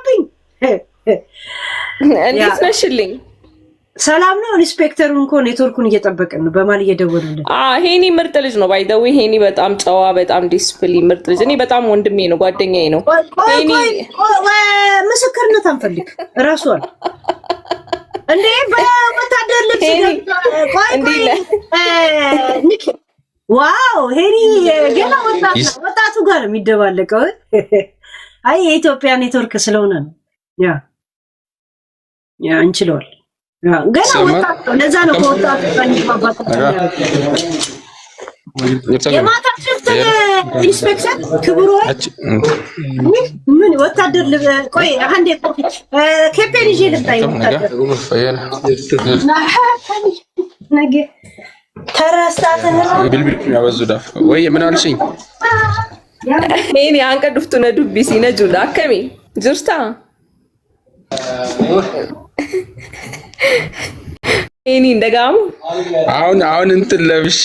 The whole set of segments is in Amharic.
አትምጣብኝ። እንዴት ነሽልኝ? ሰላም ነው። ኢንስፔክተሩን እኮ ኔትወርኩን እየጠበቅን ነው። በማል እየደወሉልን። ሄኒ ምርጥ ልጅ ነው። ባይ ዘ ዌይ ሄኒ በጣም ጨዋ፣ በጣም ዲስፕሊን ምርጥ ልጅ። እኔ በጣም ወንድሜ ነው፣ ጓደኛዬ ነው። ሄኒ ምስክርነት አንፈልግ እራሷን እንዴ በወታደር ልብስ ኒኪ ዋው ሄኒ ገና ወጣቱ ጋር ነው የሚደባለቀው። አይ የኢትዮጵያ ኔትወርክ ስለሆነ ነው። ያ እንችለዋል። ገና ወጣቱ ለዛ ነው ወጣቱ ባባት የማታ ሽፍት ኢንስፔክተር ክብሮች ምን ወታደር ቆይ አንዴ ኬፔን ይዤ ልታይ ወታደር ነገ ተረሳተህ ቢልቢል ያወዙ ዳፍ ወይ ምን አልሽኝ? ሄኒ አንቀዱፍቱ ነዱቢ ሲነጁ ዳከሚ ጅርታ ሄኒ እንደጋሙ አሁን እንትን ለብሼ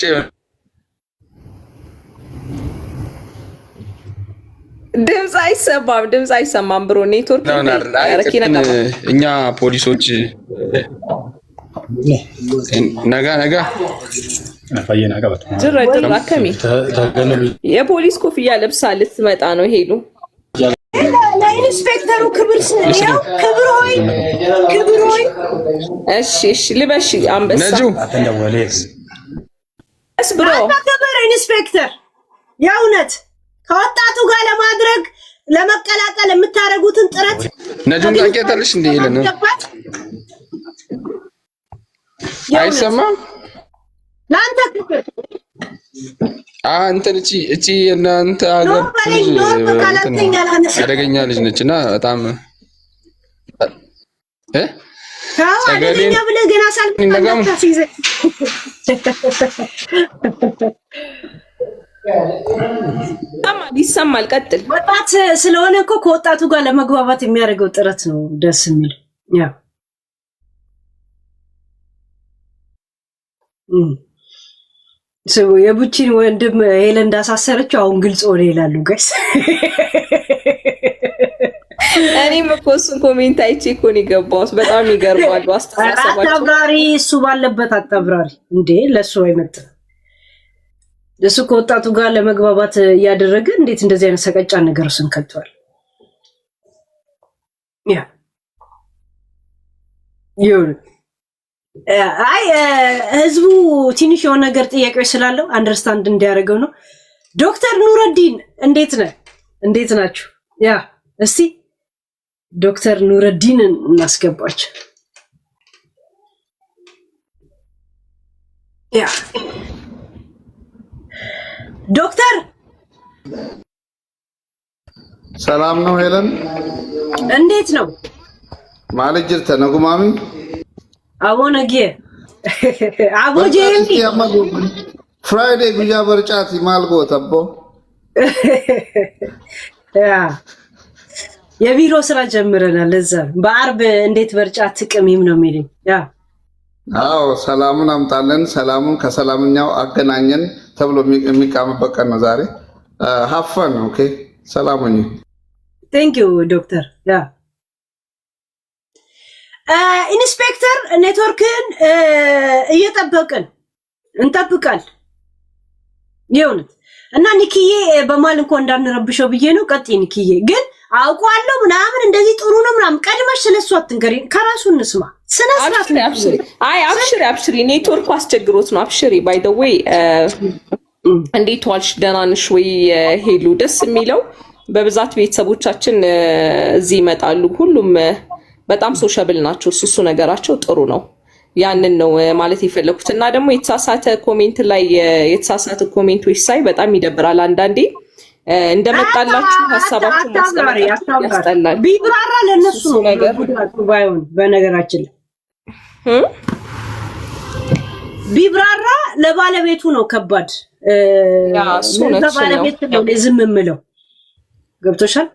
ድምጽ አይሰማም ብሮ ኔትወርክ እኛ ፖሊሶች ነጋ ጅራ ከሚ የፖሊስ ኮፍያ ለብሳ ልትመጣ ነው ሄሉ ለኢንስፔክተሩ ክብር ስለያው ክብር ሆይ እሺ ልበሽ አንበሳ ነጁ እስ ብሮ ክብር ኢንስፔክተር የእውነት ከወጣቱ ጋር ለማድረግ ለመቀላቀል የምታረጉትን ጥረት ነጁን ታውቂያታለሽ እንዴ? ይለና አይሰማም ላንተ ክብር እንትን እቺ እናንተ ሀገር አደገኛ ልጅ ነች እና በጣም አደገኛ ብለህ ገና ሳልፈታሲዘ ይሰማል። ቀጥል። ወጣት ስለሆነ እኮ ከወጣቱ ጋር ለመግባባት የሚያደርገው ጥረት ነው ደስ የሚል። ያ የቡቺን ወንድም ሄለን እንዳሳሰረችው አሁን ግልጽ ሆነ ይላሉ ጋይስ። እኔም እኮ እሱን ኮሜንት አይቼ እኮ ነው የገባሁት። በጣም ይገርማሉ አስተሳሰባቸው። አጣብራሪ እሱ ባለበት አጣብራሪ እንዴ ለሱ አይመጥም። እሱ ከወጣቱ ጋር ለመግባባት እያደረገ እንዴት እንደዚህ አይነት ሰቀጫን ነገር ስንከቷል። ያ ይሁን አይ ህዝቡ ትንሽ የሆነ ነገር ጥያቄዎች ስላለው አንደርስታንድ እንዲያደርገው ነው። ዶክተር ኑረዲን እንዴት ናችሁ? ያ እስቲ ዶክተር ኑረዲንን እናስገባቸው። ያ ዶክተር ሰላም ነው ሄለን? እንዴት ነው? ማለጅር ተነጉማሚ አቦነጌ አቦጄሚ ፍራይዴ ጉያ በርጫት ማልጎ ተቦ ያ የቢሮ ስራ ጀምረናል። ለዛ በአርብ እንዴት በርጫት ጥቅምም ነው የሚለኝ። ያ አዎ ሰላሙን አምጣለን፣ ሰላሙን ከሰላምኛው አገናኘን ተብሎ የሚቃምበት ቀን ነው ዛሬ። ሀፈን ኦኬ ሰላሙኝ ቴንክ ዩ ዶክተር። ያ ኢንስፔክተር ኔትወርክን እየጠበቅን እንጠብቃል የእውነት እና ኒኪዬ በማል እንኳን እንዳንረብሸው ብዬ ነው። ቀጥይ ኒኪዬ ግን አውቋለሁ ምናምን እንደዚህ ጥሩ ነው ምናምን ቀድመሽ ስለሱ አትንገሪ፣ ከራሱ እንስማ። ስነስርዓት አብሽሪ ኔትወርኩ አስቸግሮት ነው። አብሽሪ ባይ ዘ ዌይ እንዴት ዋልሽ? ደህና ነሽ ወይ? ሄሉ ደስ የሚለው በብዛት ቤተሰቦቻችን እዚህ ይመጣሉ። ሁሉም በጣም ሶሻብል ናቸው። እሱ ነገራቸው ጥሩ ነው። ያንን ነው ማለት የፈለኩት። እና ደግሞ የተሳሳተ ኮሜንት ላይ የተሳሳተ ኮሜንቶች ሳይ በጣም ይደብራል። አንዳንዴ እንደመጣላችሁ ሀሳባችሁ ማስተማር ያስጠላል። ቢብራራ ለነሱ ነገር ባይሆን በነገራችን ቢብራራ ለባለቤቱ ነው ከባድ። ለባለቤቱ ነው ዝም የምለው ገብቶሻል።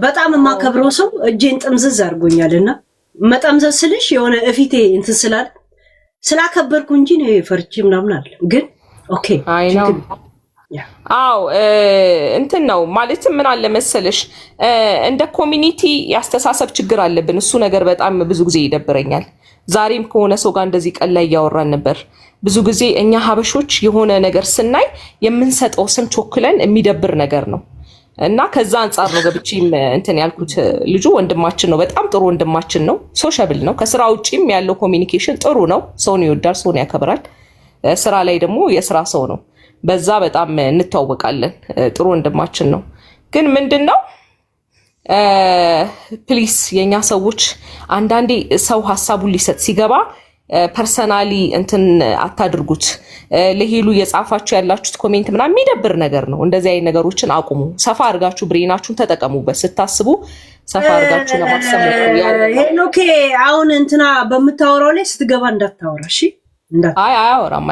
በጣም የማከብረው ሰው እጄን ጥምዝዝ አድርጎኛልና መጠምዘዝ ስልሽ የሆነ እፊቴ እንትን ስላከበርኩ እንጂ ነው ፈርቼ ምናምን አለ። ግን ኦኬ አው እንትን ነው ማለትም ምን አለ መሰለሽ እንደ ኮሚኒቲ ያስተሳሰብ ችግር አለብን። እሱ ነገር በጣም ብዙ ጊዜ ይደብረኛል። ዛሬም ከሆነ ሰው ጋር እንደዚህ ቀን ላይ ያወራን ነበር። ብዙ ጊዜ እኛ ሀበሾች የሆነ ነገር ስናይ የምንሰጠው ስም ቾክለን የሚደብር ነገር ነው እና ከዛ አንፃር ነው ገብቼም እንትን ያልኩት። ልጁ ወንድማችን ነው፣ በጣም ጥሩ ወንድማችን ነው። ሶሻብል ነው። ከስራ ውጪም ያለው ኮሚኒኬሽን ጥሩ ነው። ሰውን ይወዳል፣ ሰውን ያከብራል። ስራ ላይ ደግሞ የስራ ሰው ነው። በዛ በጣም እንተዋወቃለን። ጥሩ ወንድማችን ነው። ግን ምንድነው ፕሊስ የኛ ሰዎች አንዳንዴ ሰው ሐሳቡን ሊሰጥ ሲገባ ፐርሰናሊ እንትን አታድርጉት። ለሄሉ የጻፋችሁ ያላችሁት ኮሜንት ምናምን የሚደብር ነገር ነው። እንደዚህ አይነት ነገሮችን አቁሙ። ሰፋ አድርጋችሁ ብሬናችሁን ተጠቀሙበት። ስታስቡ ሰፋ አድርጋችሁ ለማሰብ ሄኖኬ አሁን እንትና በምታወራው ላይ ስትገባ እንዳታወራ እሺ። አያወራም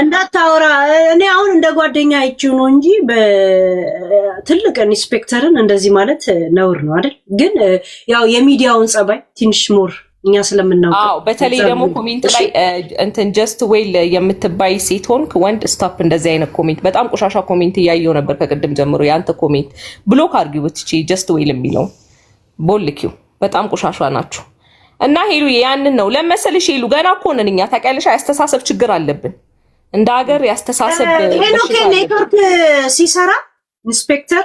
እንዳታወራ። እኔ አሁን እንደ ጓደኛ አይቼው ነው እንጂ በትልቅ ኢንስፔክተርን እንደዚህ ማለት ነውር ነው አይደል? ግን ያው የሚዲያውን ጸባይ ትንሽ ሞር እኛ ስለምናውቀው በተለይ ደግሞ ኮሜንት ላይ እንትን ጀስት ዌል የምትባይ ሴት ሆንክ ወንድ ስታፕ እንደዚህ አይነት ኮሜንት በጣም ቆሻሻ ኮሜንት እያየው ነበር ከቅድም ጀምሮ። ያንተ ኮሜንት ብሎክ አድርጊው ብትቺ ጀስት ዌል የሚለው ቦልኪው በጣም ቆሻሻ ናችሁ። እና ሄሉ ያንን ነው ለመሰልሽ። ሄሉ ገና እኮ ነን እኛ ታውቂያለሽ። ያስተሳሰብ ችግር አለብን እንደ ሀገር ያስተሳሰብ ሄኖኬ ኔትወርክ ሲሰራ ኢንስፔክተር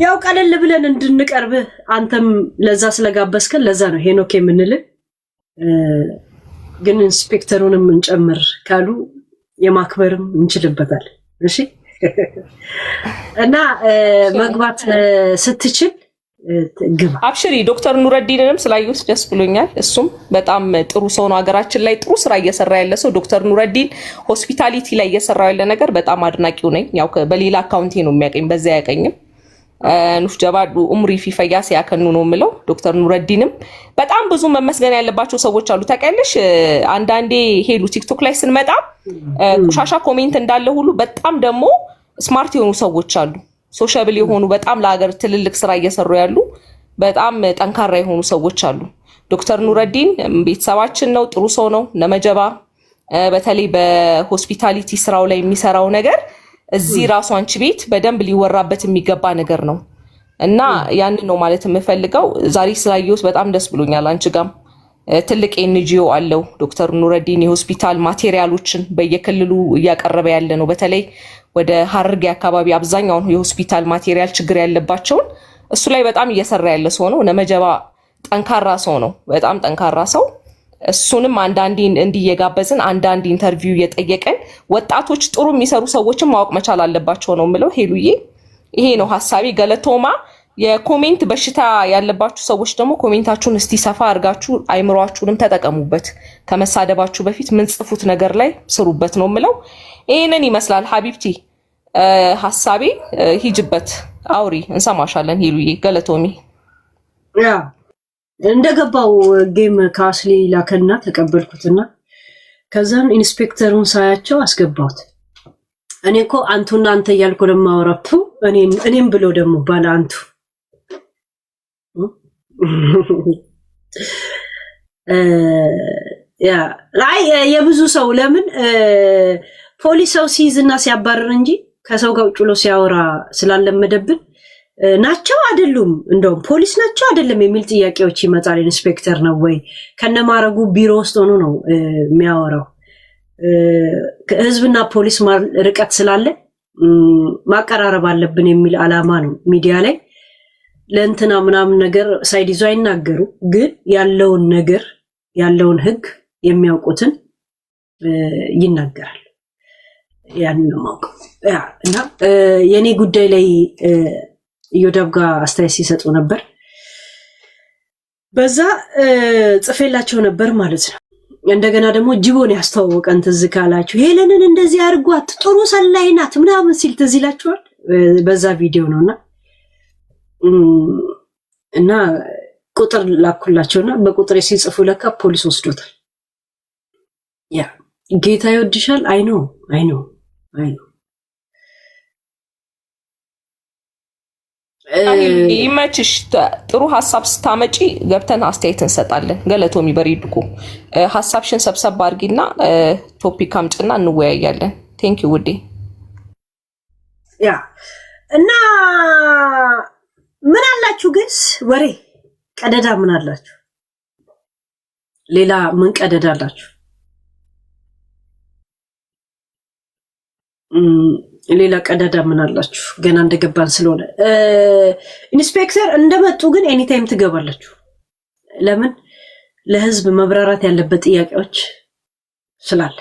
ያው ቀለል ብለን እንድንቀርብ አንተም ለዛ ስለጋበስከን ለዛ ነው ሄኖኬ የምንልህ። ግን ኢንስፔክተሩንም እንጨምር ካሉ የማክበርም እንችልበታል። እሺ እና መግባት ስትችል ግባ። አብሽሪ። ዶክተር ኑረዲንንም ስላየሁት ደስ ብሎኛል። እሱም በጣም ጥሩ ሰው ነው። ሀገራችን ላይ ጥሩ ስራ እየሰራ ያለ ሰው ዶክተር ኑረዲን ሆስፒታሊቲ ላይ እየሰራ ያለ ነገር በጣም አድናቂው ነኝ። ያው በሌላ አካውንቴ ነው የሚያቀኝ፣ በዛ ያቀኝም ኑፍ ጀባዱ ኡምሪ ፊፈያ ሲያከኑ ነው የምለው። ዶክተር ኑረዲንም በጣም ብዙ መመስገን ያለባቸው ሰዎች አሉ ታውቂያለሽ። አንዳንዴ ሄሉ ቲክቶክ ላይ ስንመጣ ቁሻሻ ኮሜንት እንዳለ ሁሉ በጣም ደግሞ ስማርት የሆኑ ሰዎች አሉ። ሶሻብል የሆኑ በጣም ለሀገር ትልልቅ ስራ እየሰሩ ያሉ በጣም ጠንካራ የሆኑ ሰዎች አሉ። ዶክተር ኑረዲን ቤተሰባችን ነው፣ ጥሩ ሰው ነው። ነመጀባ በተለይ በሆስፒታሊቲ ስራው ላይ የሚሰራው ነገር እዚህ ራሱ አንቺ ቤት በደንብ ሊወራበት የሚገባ ነገር ነው እና ያንን ነው ማለት የምፈልገው። ዛሬ ስላየሁት በጣም ደስ ብሎኛል። አንቺ ጋም ትልቅ ኤንጂኦ አለው ዶክተር ኑረዲን የሆስፒታል ማቴሪያሎችን በየክልሉ እያቀረበ ያለ ነው። በተለይ ወደ ሀረርጌ አካባቢ አብዛኛውን የሆስፒታል ማቴሪያል ችግር ያለባቸውን እሱ ላይ በጣም እየሰራ ያለ ሰው ነው። ነመጀባ ጠንካራ ሰው ነው፣ በጣም ጠንካራ ሰው። እሱንም አንዳንዴ እንዲየጋበዝን አንዳንድ ኢንተርቪው እየጠየቀን ወጣቶች ጥሩ የሚሰሩ ሰዎችን ማወቅ መቻል አለባቸው ነው የምለው። ሄሉዬ ይሄ ነው ሐሳቤ። ገለቶማ የኮሜንት በሽታ ያለባችሁ ሰዎች ደግሞ ኮሜንታችሁን እስቲ ሰፋ አድርጋችሁ አይምሯችሁንም ተጠቀሙበት። ከመሳደባችሁ በፊት ምን ጽፉት ነገር ላይ ስሩበት ነው የምለው። ይሄንን ይመስላል ሀቢብቲ ሐሳቤ። ሂጅበት፣ አውሪ፣ እንሰማሻለን ሄሉዬ። ገለቶሚ ያ እንደገባው ጌም ካስሊ ላከና ተቀበልኩትና ከዛን ኢንስፔክተሩን ሳያቸው አስገባሁት። እኔ እኮ አንቱና አንተ እያልኩ ለማወራቱ እኔም ብሎ ደግሞ ባለ አንቱ ያ ላይ የብዙ ሰው ለምን ፖሊስ ሰው ሲይዝና ሲያባረር እንጂ ከሰው ጋር ጭሎ ሲያወራ ስላለመደብን ናቸው አይደሉም፣ እንደውም ፖሊስ ናቸው አይደለም የሚል ጥያቄዎች ይመጣል። ኢንስፔክተር ነው ወይ ከነማረጉ ቢሮ ውስጥ ሆኖ ነው የሚያወራው። ህዝብና ፖሊስ ርቀት ስላለ ማቀራረብ አለብን የሚል አላማ ነው። ሚዲያ ላይ ለእንትና ምናምን ነገር ሳይድ ይዞ አይናገሩ፣ ግን ያለውን ነገር ያለውን ህግ የሚያውቁትን ይናገራል። ያን ነው ማውቀው እና የኔ ጉዳይ ላይ ኢዮዳብ ጋር አስተያየት ሲሰጡ ነበር። በዛ ጽፌላቸው ነበር ማለት ነው። እንደገና ደግሞ ጅቦን ያስተዋወቀን ትዝ ካላችሁ ሄለንን እንደዚህ አድርጓት ጥሩ ሰላይ ናት ምናምን ሲል ትዝ ይላችኋል። በዛ ቪዲዮ ነውና እና ቁጥር ላኩላቸውና በቁጥር ሲጽፉ ለካ ፖሊስ ወስዶታል። ያ ጌታ ይወድሻል። አይ ነው ይመችሽ። ጥሩ ሀሳብ ስታመጪ ገብተን አስተያየት እንሰጣለን። ገለቶሚ በሬድኩ ሀሳብሽን ሰብሰብ አድርጊና ቶፒክ አምጭና እንወያያለን። ቴንክ ዩ ውዴ። ያ እና ምን አላችሁ ግስ ወሬ ቀደዳ ምን አላችሁ? ሌላ ምን ቀደዳ አላችሁ? ሌላ ቀደዳ ምን አላችሁ? ገና እንደገባን ስለሆነ ኢንስፔክተር እንደመጡ ግን ኤኒ ታይም ትገባላችሁ። ለምን? ለህዝብ መብራራት ያለበት ጥያቄዎች ስላለ።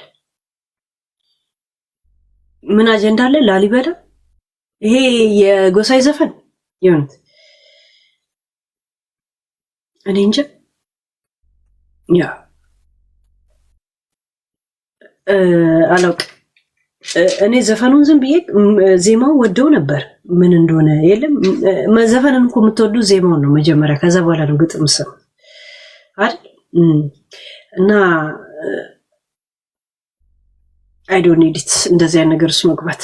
ምን አጀንዳ አለ? ላሊበላ ይሄ የጎሳይ ዘፈን ይሁንት እኔ እንጃ። ያ አላውቅ እኔ ዘፈኑን ዝም ብዬ ዜማው ወደው ነበር። ምን እንደሆነ የለም መዘፈንን እኮ የምትወዱ ዜማውን ነው መጀመሪያ፣ ከዛ በኋላ ነው ግጥም ሰው አይደል? እና አይ ዶንት ኒድ ኢት እንደዚህ አይነት ነገር ውስጥ መግባት።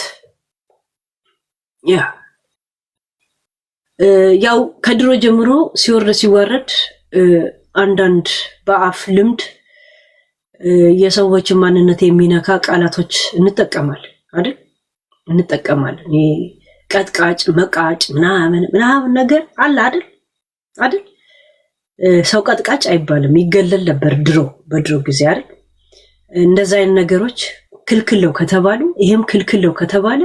ያው ከድሮ ጀምሮ ሲወርድ ሲዋረድ አንዳንድ በአፍ ልምድ የሰዎችን ማንነት የሚነካ ቃላቶች እንጠቀማለን አይደል? እንጠቀማለን። ቀጥቃጭ፣ መቃጭ ምናምን ነገር አለ አይደል? ሰው ቀጥቃጭ አይባልም፣ ይገለል ነበር በድሮ ጊዜ አይደል? እንደዛ አይነት ነገሮች ክልክለው ከተባሉ ይሄም ክልክለው ከተባለ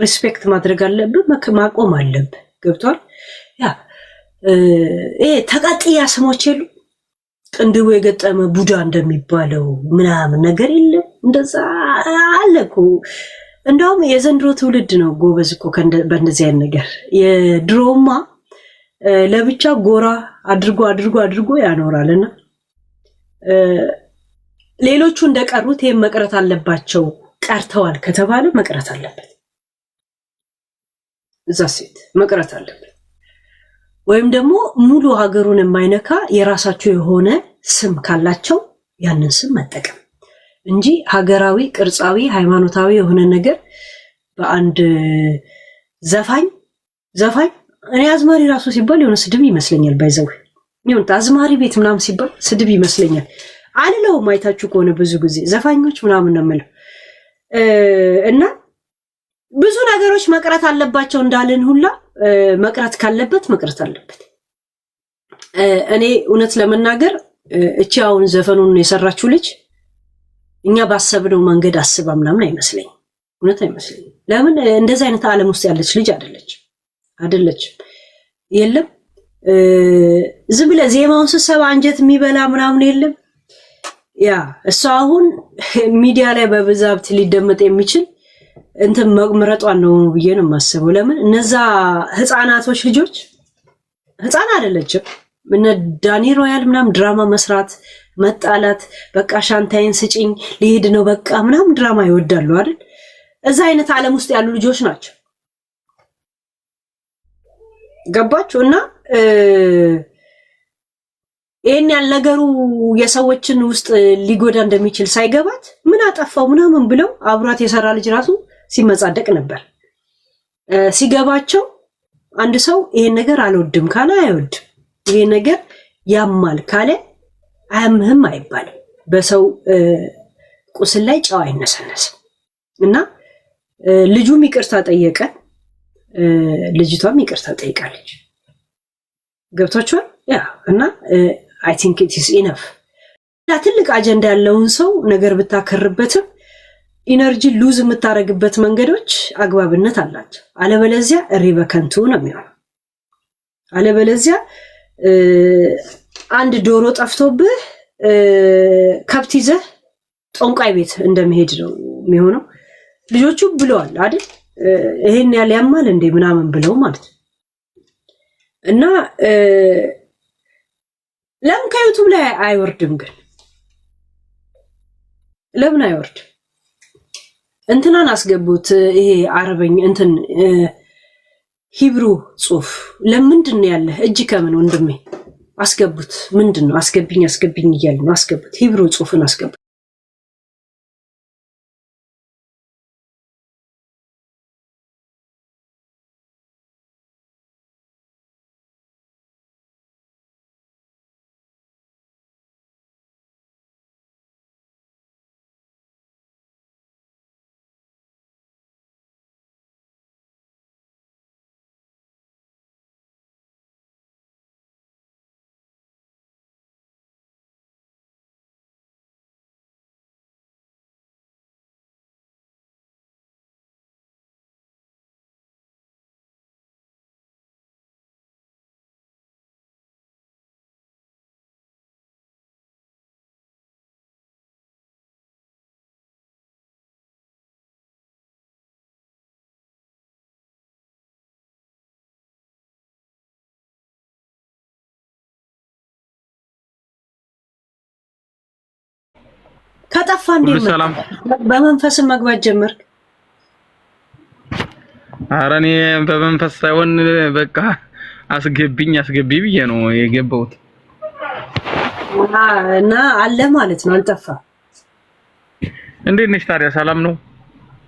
ሪስፔክት ማድረግ አለብህ፣ ማቆም አለብህ። ገብቷል? ያ ተቃጥያ ስሞች የሉ ቅንድቡ የገጠመ ቡዳ እንደሚባለው ምናምን ነገር የለም። እንደዛ አለ እኮ። እንደውም የዘንድሮ ትውልድ ነው ጎበዝ እኮ በእንደዚህ አይነት ነገር። የድሮማ ለብቻ ጎራ አድርጎ ያኖራልና ሌሎቹ እንደቀሩት ይሄን መቅረት አለባቸው። ቀርተዋል ከተባለ መቅረት አለበት። እዛ ሴት መቅረት አለበት። ወይም ደግሞ ሙሉ ሀገሩን የማይነካ የራሳቸው የሆነ ስም ካላቸው ያንን ስም መጠቀም እንጂ ሀገራዊ፣ ቅርጻዊ፣ ሃይማኖታዊ የሆነ ነገር በአንድ ዘፋኝ እኔ አዝማሪ ራሱ ሲባል የሆነ ስድብ ይመስለኛል። ባይዘው ይሁን አዝማሪ ቤት ምናምን ሲባል ስድብ ይመስለኛል። አልለውም። አይታችሁ ከሆነ ብዙ ጊዜ ዘፋኞች ምናምን ነው የምለው። እና ብዙ ነገሮች መቅረት አለባቸው እንዳልን ሁላ መቅረት ካለበት መቅረት አለበት። እኔ እውነት ለመናገር እቺ አሁን ዘፈኑን የሰራችው ልጅ እኛ ባሰብነው መንገድ አስባ ምናምን አይመስለኝም። እውነት አይመስለኝም። ለምን እንደዚህ አይነት ዓለም ውስጥ ያለች ልጅ አይደለችም። የለም ዝም ብለህ ዜማውን ስትሰማ አንጀት የሚበላ ምናምን የለም። ያ እሷ አሁን ሚዲያ ላይ በብዛት ሊደመጥ የሚችል እንትን መምረጧን ነው ብዬ ነው የማስበው። ለምን እነዛ ህፃናቶች ልጆች ህፃን አይደለችም። እነ ዳኒ ሮያል ምናምን ድራማ መስራት፣ መጣላት፣ በቃ ሻንታይን ስጪኝ ሊሄድ ነው በቃ ምናምን ድራማ ይወዳሉ አይደል? እዛ አይነት ዓለም ውስጥ ያሉ ልጆች ናቸው። ገባችሁ? እና ይሄን ያህል ነገሩ የሰዎችን ውስጥ ሊጎዳ እንደሚችል ሳይገባት ምን አጠፋው ምናምን ብለው አብሯት የሰራ ልጅ ራሱ ሲመጻደቅ ነበር። ሲገባቸው አንድ ሰው ይሄን ነገር አልወድም ካለ አይወድም፣ ይሄ ነገር ያማል ካለ አያምህም አይባልም። በሰው ቁስል ላይ ጨው አይነሰነስም። እና ልጁም ይቅርታ ጠየቀ፣ ልጅቷም ይቅርታ ጠይቃለች። ገብቷችኋል? ያ እና አይ ቲንክ ኢት ኢዝ ኢነፍ። ትልቅ አጀንዳ ያለውን ሰው ነገር ብታከርበትም ኢነርጂ ሉዝ የምታደርግበት መንገዶች አግባብነት አላቸው። አለበለዚያ እሪ በከንቱ ነው የሚሆነው። አለበለዚያ አንድ ዶሮ ጠፍቶብህ ከብት ይዘህ ጦንቃይ ቤት እንደመሄድ ነው የሚሆነው። ልጆቹ ብለዋል አይደል ይሄን ያለ ያማል እንዴ ምናምን ብለው ማለት እና ለምን ከዩቱብ ላይ አይወርድም? ግን ለምን አይወርድም? እንትናን አስገቡት። ይሄ አረበኛ እንትን ሂብሩ ጽሁፍ ለምንድን ነው ያለ? እጅ ከምን ወንድሜ አስገቡት። ምንድን ነው አስገብኝ እያሉ ነው። አስገቡት። ሂብሩ ጽሁፍን አስገቡት። ከጠፋ እንዴ በመንፈስ መግባት ጀመርክ? ኧረ እኔ በመንፈስ ሳይሆን በቃ አስገቢ ብዬ ነው የገባሁት። እና አለ ማለት ነው አልጠፋ። እንዴት ነሽ ታዲያ? ሰላም ነው?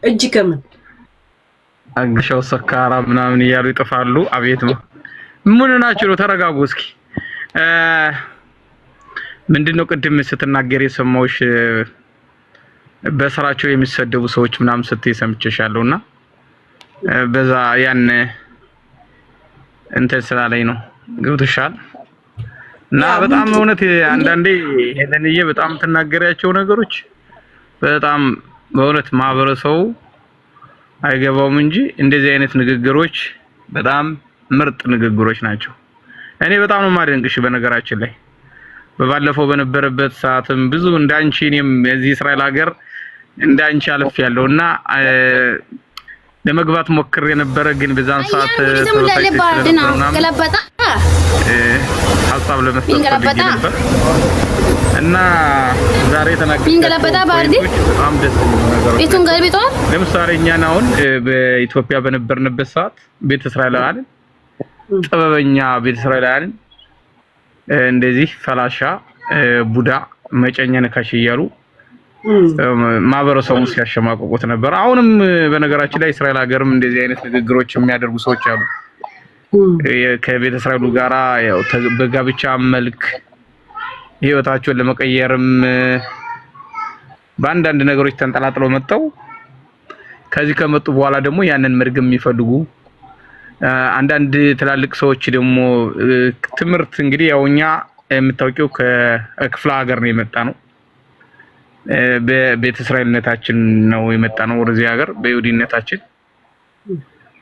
እጅ ከምን አግሻው ሰካራ ምናምን እያሉ ይጥፋሉ። አቤት ነው ምን ናችሁ ነው? ተረጋጉ እስኪ። ምንድነው ቅድም ስትናገር የሰማሁሽ በስራቸው የሚሰደቡ ሰዎች ምናምን ስትይ ሰምቼሻለሁና በዛ ያን እንትን ስላለኝ ነው ገብቶሻል። እና በጣም እውነት አንዳንዴ ሄለንዬ በጣም ትናገሪያቸው ነገሮች በጣም በእውነት ማህበረሰቡ አይገባውም እንጂ እንደዚህ አይነት ንግግሮች በጣም ምርጥ ንግግሮች ናቸው። እኔ በጣም ነው ማደንቅሽ። በነገራችን ላይ በባለፈው በነበረበት ሰዓትም ብዙ እንዳንቺ እኔም እዚህ እስራኤል ሀገር እንዳንቺ አልፌያለሁና ለመግባት ሞክሬ ነበር፣ ግን በዛን ሰዓት ሀሳብ ለመስጠት ፈልጌ ነበር እና ዛሬ ተናግሬ በጣም ደስ ነገሮች። ለምሳሌ እኛን አሁን በኢትዮጵያ በነበርንበት ሰዓት ቤተ እስራኤላውያን ጥበበኛ ቤተ እስራኤላውያን እንደዚህ ፈላሻ ቡዳ መጨኛ ነካሽ እያሉ ማህበረሰቡን ሲያሸማቅቁት ነበር። አሁንም በነገራችን ላይ እስራኤል ሀገርም እንደዚህ አይነት ንግግሮች የሚያደርጉ ሰዎች አሉ። ከቤተ እስራኤሉ ጋራ ያው በጋብቻ መልክ ህይወታቸውን ለመቀየርም በአንዳንድ ነገሮች ተንጠላጥለው መጣው። ከዚህ ከመጡ በኋላ ደግሞ ያንን መርገም የሚፈልጉ አንዳንድ ትላልቅ ሰዎች ደግሞ ትምህርት እንግዲህ ያውኛ የምታውቂው ከክፍለ ሀገር ነው የመጣ ነው። በቤተ እስራኤልነታችን ነው የመጣ ነው ወደዚህ ሀገር በይሁዲነታችን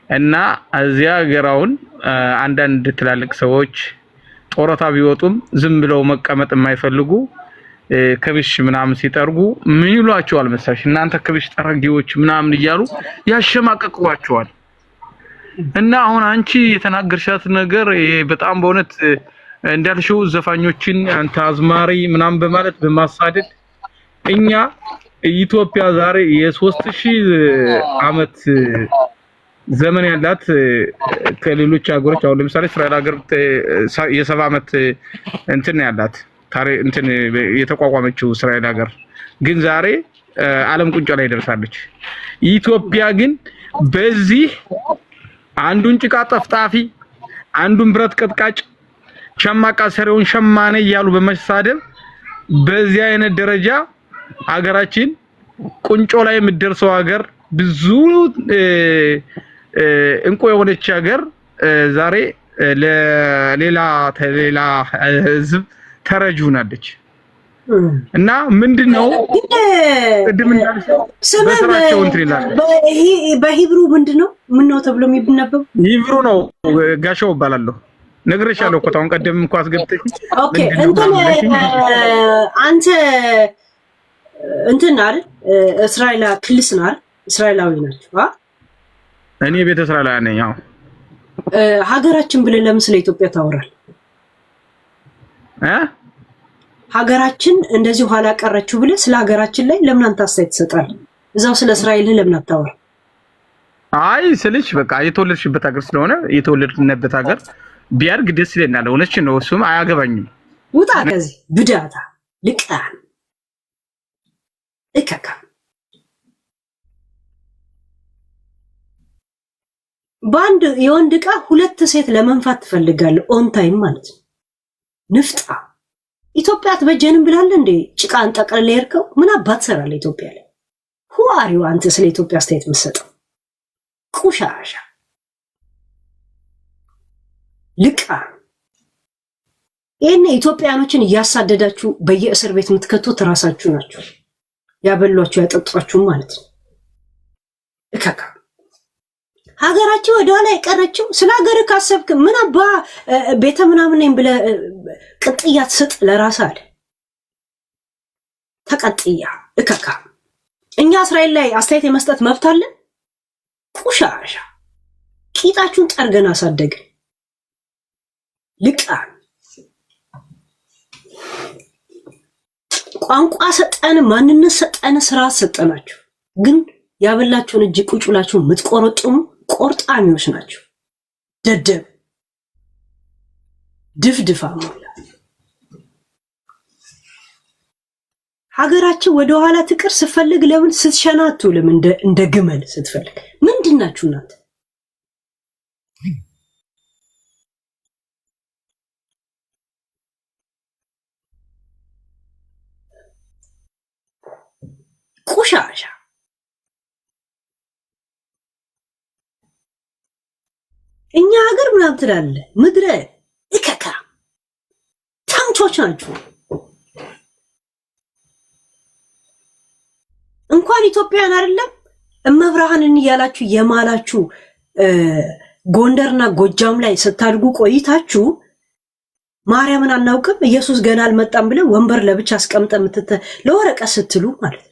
እና እዚያ ሀገራውን አንዳንድ ትላልቅ ሰዎች ጦረታ ቢወጡም ዝም ብለው መቀመጥ የማይፈልጉ ከብሽ ምናምን ሲጠርጉ ምን ይሏቸዋል መሰለሽ? እናንተ ከብሽ ጠራጊዎች ምናምን እያሉ ያሸማቀቁዋቸዋል። እና አሁን አንቺ የተናገርሻት ነገር በጣም በእውነት እንዳልሽው ዘፋኞችን አንተ አዝማሪ ምናምን በማለት በማሳደድ እኛ ኢትዮጵያ ዛሬ የ3000 አመት ዘመን ያላት ከሌሎች ሀገሮች አሁን ለምሳሌ እስራኤል ሀገር የ70 አመት እንትን ያላት ታሪክ እንትን የተቋቋመችው እስራኤል ሀገር ግን ዛሬ ዓለም ቁንጮ ላይ ደርሳለች። ኢትዮጵያ ግን በዚህ አንዱን ጭቃ ጠፍጣፊ አንዱን ብረት ቀጥቃጭ ሸማቃ ሰሪውን ሸማኔ እያሉ በመሳደብ በዚህ አይነት ደረጃ ሀገራችን ቁንጮ ላይ የምትደርሰው ሀገር ብዙ እንቁ የሆነች ሀገር ዛሬ ለሌላ ህዝብ ተረጂ ሆናለች። እና ምንድነው ቅድም እንዳልሽው በስራቸው እንትን ይላል። በሂብሩ ምንድነው ምን ነው ተብሎ የሚነበብ ሂብሩ ነው። ጋሻው እባላለሁ ነግሬሻለሁ እኮ ታውን ቀደም እንኳን አስገብተሽ ኦኬ አንተ እንትን አይደል እስራኤላ ክልስ ነው አይደል? እስራኤላዊ ናቸው እኔ ቤተ እስራኤላዊ ነኝ። ያው ሀገራችን ብለን ለምን ስለ ኢትዮጵያ ታወራል? ሀገራችን እንደዚህ ኋላ ቀረችው ብለህ ስለ ሀገራችን ላይ ለምን አንተ አስተያየት ትሰጣለህ? እዛው ስለ እስራኤል ለምን አታወራ? አይ ስልሽ በቃ የተወለድሽበት ሀገር ስለሆነ የተወለድንበት ሀገር ቢያርግ ደስ ይለናል። እውነትሽ ነው። እሱም አያገባኝም። ውጣ ከዚህ ብዳታ ልቃን እከካ ባንድ የወንድ ዕቃ ሁለት ሴት ለመንፋት ትፈልጋለህ። ኦን ታይም ማለት ነው። ንፍጣ ኢትዮጵያ አትበጀንም ብላለህ እንዴ? ጭቃን ጠቅልለህ የሄድከው ምን አባት ትሰራለህ ኢትዮጵያ ላይ? ሁአሪው አንተ ስለ ኢትዮጵያ አስተያየት የምትሰጠው ቁሻሻ ልቃ። ይሄን ኢትዮጵያኖችን እያሳደዳችሁ በየእስር ቤት የምትከቱት ራሳችሁ ናችሁ። ያበሏችሁ ያጠጧችሁ ማለት ነው። እከካ ሀገራችሁ ወደኋላ የቀረችው ስለ ሀገር ካሰብክ ምን አባ ቤተ ምናምን ነኝ ብለህ ቅጥያ ትስጥ ለራስህ አለ ተቀጥያ እከካ። እኛ እስራኤል ላይ አስተያየት የመስጠት መብት አለን? ቁሻሻ ቂጣችሁን ጠርገን አሳደግን። ልቃ ቋንቋ ሰጠን፣ ማንነት ሰጠን፣ ስራ ሰጠናችሁ። ግን ያበላችሁን እጅ ቁጭ ብላችሁ የምትቆረጥሙ ቆርጣሚዎች ናቸው። ደደብ ድፍድፋ ሞላ። ሀገራችን ወደ ኋላ ትቅር ስትፈልግ ለምን ስትሸና አትውልም? እንደ ግመል ስትፈልግ ምንድናችሁ እናት? ቆሻሻ እኛ ሀገር ምናምን ትላለህ። ምድረ እከካ ታምቾች ናችሁ። እንኳን ኢትዮጵያን አይደለም እመብርሃንን እያላችሁ የማላችሁ ጎንደርና ጎጃም ላይ ስታድጉ ቆይታችሁ ማርያምን አናውቅም ኢየሱስ ገና አልመጣም ብለ ወንበር ለብቻ አስቀምጠ ለወረቀት ስትሉ ማለት ነው።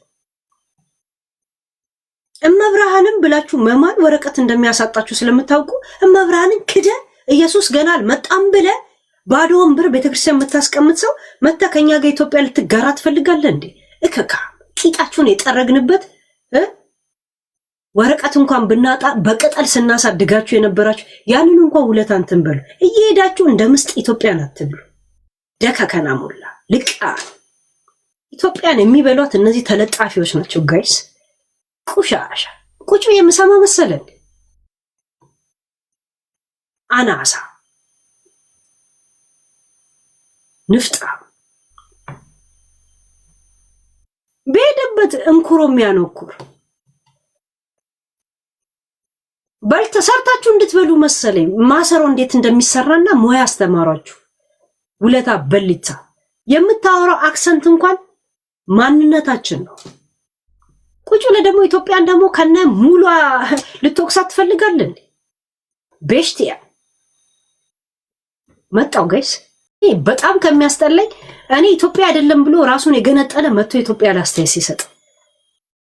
እመብርሃንን ብላችሁ መማል ወረቀት እንደሚያሳጣችሁ ስለምታውቁ እመብርሃንን ክደ ኢየሱስ ገና አልመጣም ብለ ባዶ ወንበር ቤተክርስቲያን የምታስቀምጥ ሰው መታ ከኛ ጋር ኢትዮጵያ ልትጋራ ትፈልጋለህ እንዴ? እከካ ቂጣችሁን የጠረግንበት ወረቀት እንኳን ብናጣ በቅጠል ስናሳድጋችሁ የነበራችሁ ያንን እንኳን ውለታ እንትን በሉ። እየሄዳችሁ እንደ ምስጥ ኢትዮጵያን አትብሉ። ደከከና ሞላ ልቃ ኢትዮጵያን የሚበሏት እነዚህ ተለጣፊዎች ናቸው ጋይስ። ቁሻሻ ቁጭ የምሰማ መሰለን አናሳ ንፍጣ በሄደበት እንኩሮ የሚያኖኩር ተሰርታችሁ እንድትበሉ መሰለኝ። ማሰሮ እንዴት እንደሚሰራና ሙያ አስተማሯችሁ። ውለታ በልታ የምታወራው አክሰንት እንኳን ማንነታችን ነው። ቁጭ ብለህ ደግሞ ኢትዮጵያን ደግሞ ከነ ሙሉ ልትወቅሳት ትፈልጋለህ። ቤሽቲያ መጣው ጋይስ። በጣም ከሚያስጠላኝ እኔ ኢትዮጵያ አይደለም ብሎ ራሱን የገነጠለ መጥቶ ኢትዮጵያ ላስተያየት ሲሰጥ